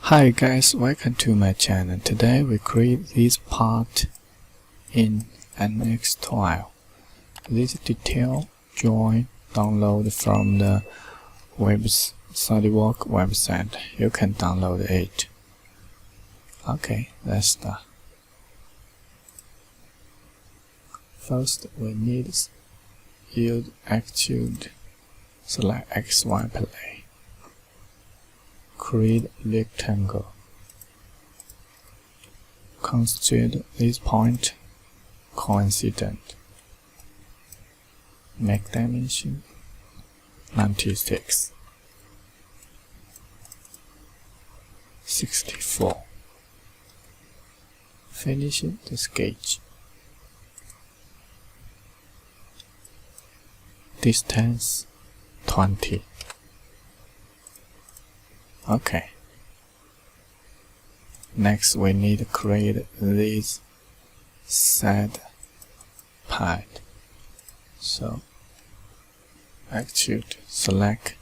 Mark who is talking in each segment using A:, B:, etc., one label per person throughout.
A: Hi guys, welcome to my channel. Today we create this part in NX 12. This detail join download from the SolidWorks website. You can download it. Okay, let's start. First we need use extrude, select XY plane. Create rectangle. Consider this point coincident. Make dimension 96, 64. Finish the sketch. Distance 20. Okay. Next we need to create this side part. So extrude, select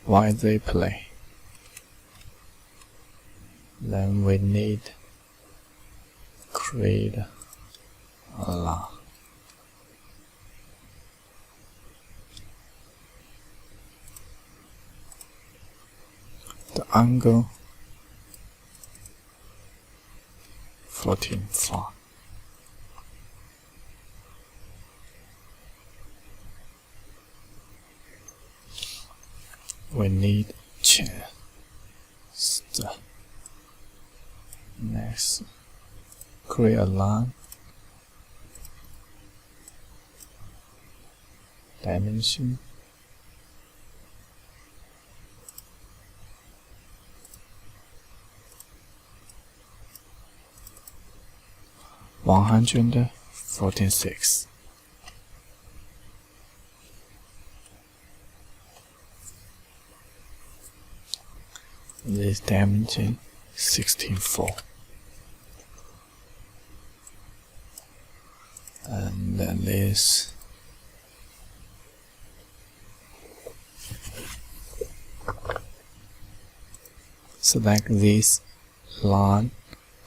A: YZ plane. Then we need create a line. The angle 14.5. We need change the next. Create a line. Dimension 146. This dimension 16.4. And then this select this line,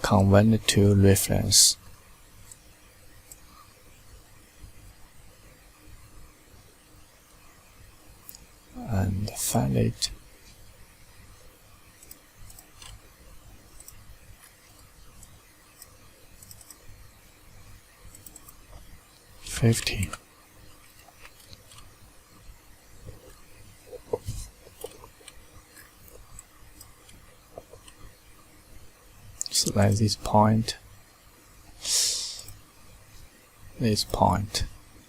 A: convert to reference. And find it. Select this point,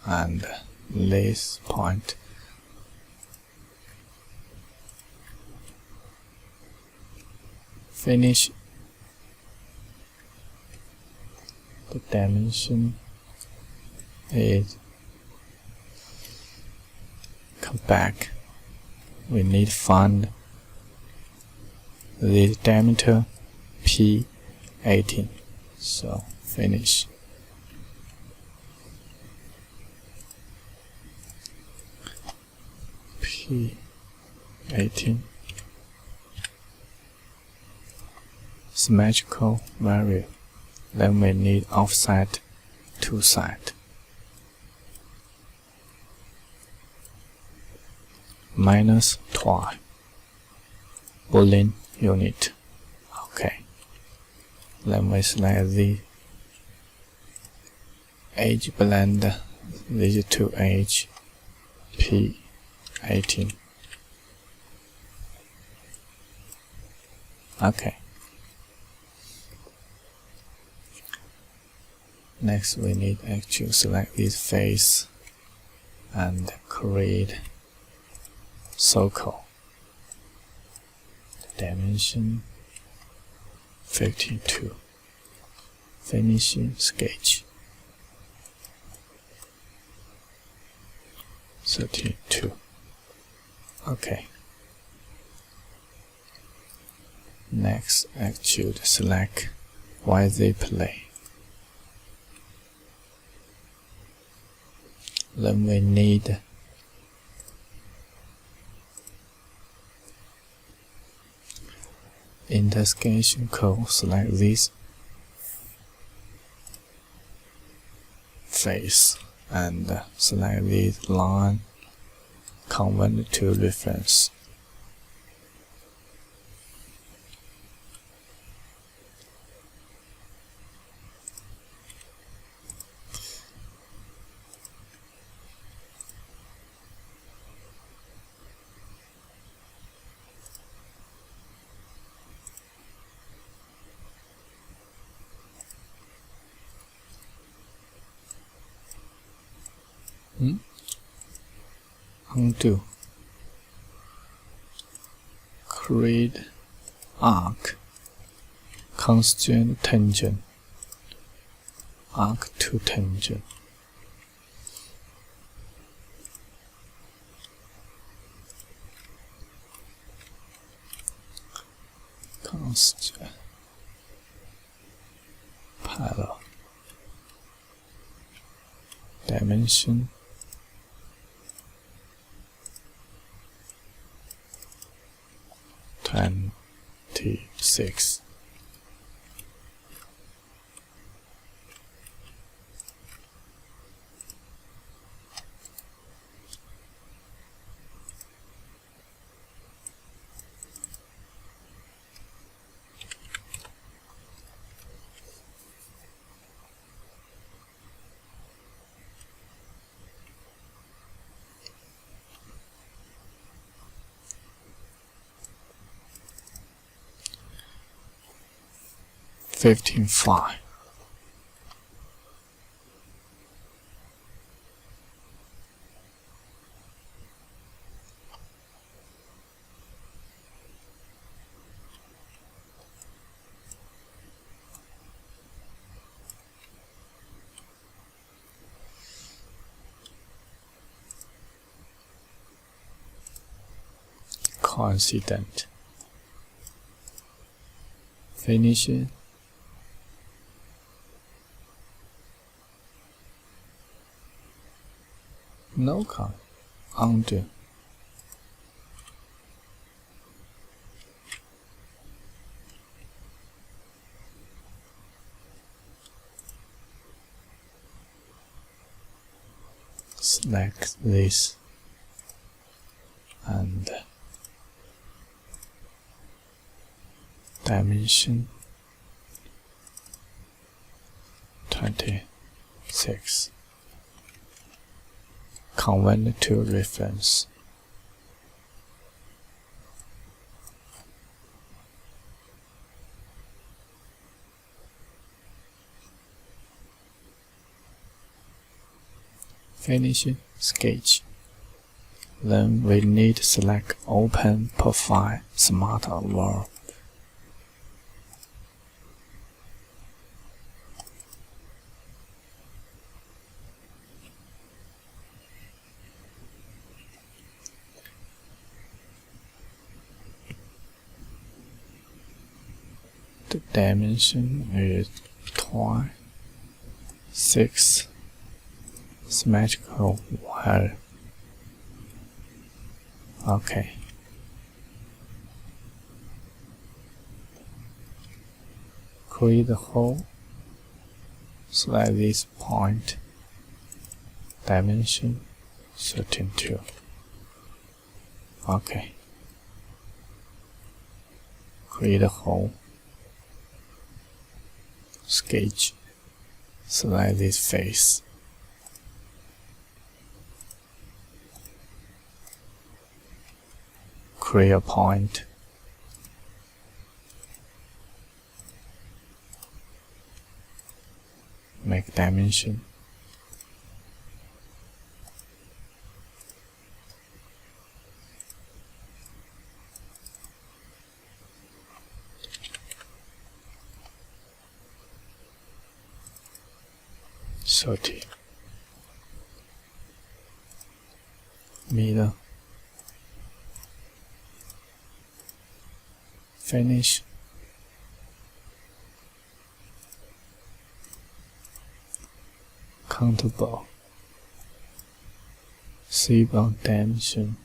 A: and this point. Finish the dimension is come back. We need to find the diameter P18. So finish. P18. Symmetrical value. Then we need offset to side. -12. Boolean unit. Okay. Then we select the edge blend, these two edge P18. Okay. Next we need to select this face and create circle. Dimension 52. Finishing sketch 32. Okay. Next extrude, select YZ plane. Then we need Intersection code, select this face and select this line, convert to reference. Undo. Create arc, constraint tangent, arc to tangent. Constraint parallel. Dimension 26. $15.5. Coincident. Finish it. No count. Undo. Select this and dimension 26. Convert to reference. Finish sketch. Then we need to select Open Profile Smart World. The dimension is 26. Symmetrical wire. Okay. Create the hole. Select this point. Dimension 32. Okay. Create a hole. Sketch. Select this face. Create a point. Make dimension. Middle. Finish. Countable. C-bound dimension.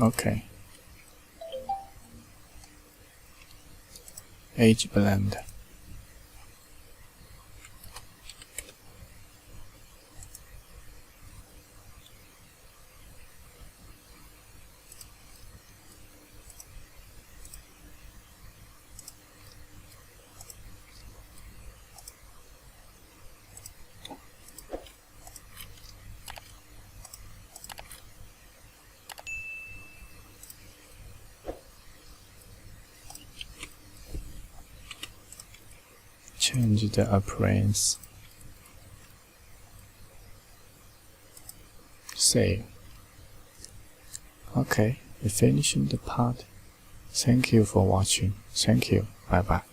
A: Okay. Edge blend. Change the appearance. Save. Okay, we finished the part. Thank you for watching. Thank you. Bye bye.